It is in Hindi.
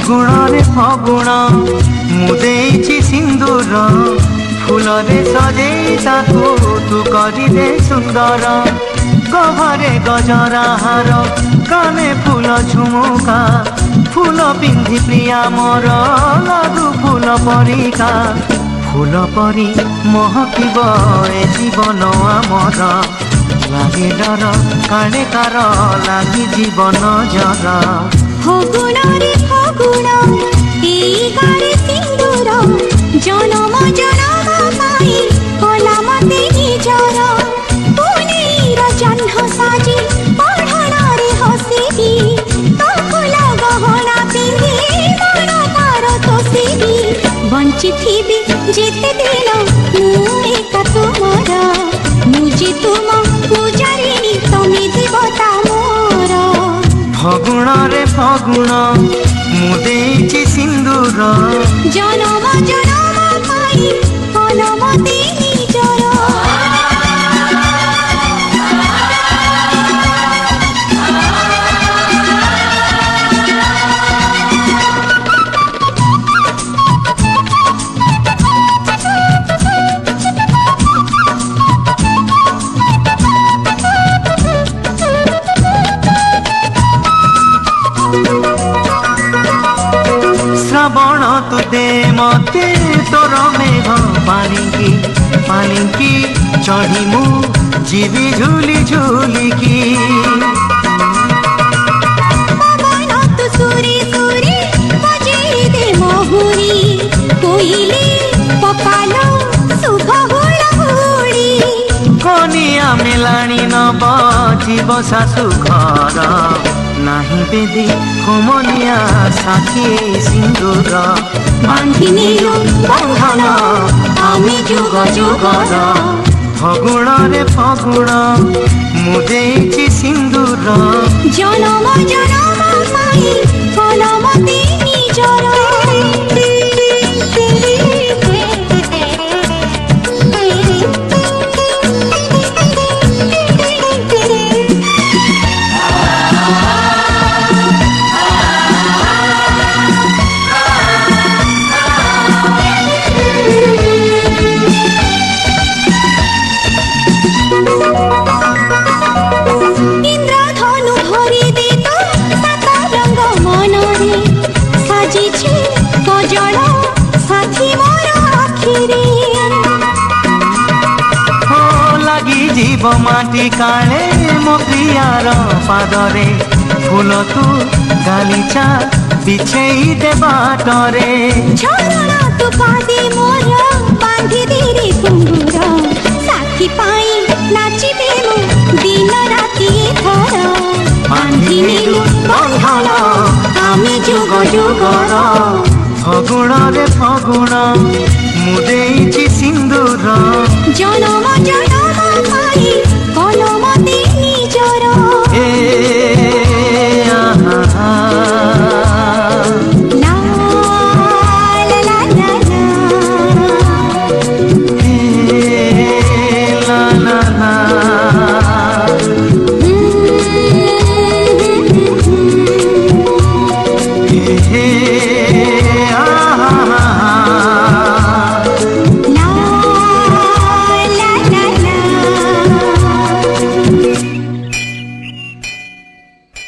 ଫଗୁଣରେ ଫଗୁଣ ମୁଁ ଦେଇଛି ସିନ୍ଦୁର ଫୁଲରେ ସଜେଇ ତାକୁ ତୁ କରିଦେ ସୁନ୍ଦର ଗହରେ ଗଜରା ହାର କାନେ ଫୁଲ ଝୁମୁକା ଫୁଲ ପିନ୍ଧି ପ୍ରିୟା ମୋର ଲାଗୁ ଫୁଲ ପରିକା फूल परी महकिब ए जीवन आमर लागे डर काले कार लागी जीवन जर फगुण रे फगुण एई गारे सिंदूर जनम जनम पाई कला मते निजर पुनीर जह्न साजी पढ़ना रे हसीबी तो फूल गहना पिंधि मन तार तोसीबी बंची थीबी जेते दिन मु एका तुमर मुझे तुम पूजारिणी तमे देवता मोर फगुण रे फगुण मु देइछि सिंदूर जनम जनम पाई कलम दे निजर श्रावण तु दे मते तोर मेघ पानिकी चढ़ी मु जीवी झूली झूलिकी पवन तु सुरी सुरी बजेई दे महुरी कोइली पपालो सुख हुड़ा हुड़ी कनिया मेलाणी नब जीव शाशु घर नाही बेदी होमनिया साथी सिंदूर बांधी नीलु बंधन आमी जुग जुगर फगुण रे फगुण मु देइछि सिंदूर जनम जनम पाई कलम दे निजर इंद्रधनु भरी दे तो सात रंग मनरे साजिछे कजल साथी मोर आखिरे हो लगी जीव माटी काले मो प्रियार पादरे फूल तू गालीचा बिछेई दे बाटरे झरना तू पादे मोर बांधी दे रे कुंगुर साथी पाई नाचिबे मु दिन राति थर बांधी नीलु बंधन आमी जुग जुगर फगुण रे फगुण मु देइछि सिंदूर जनम जनम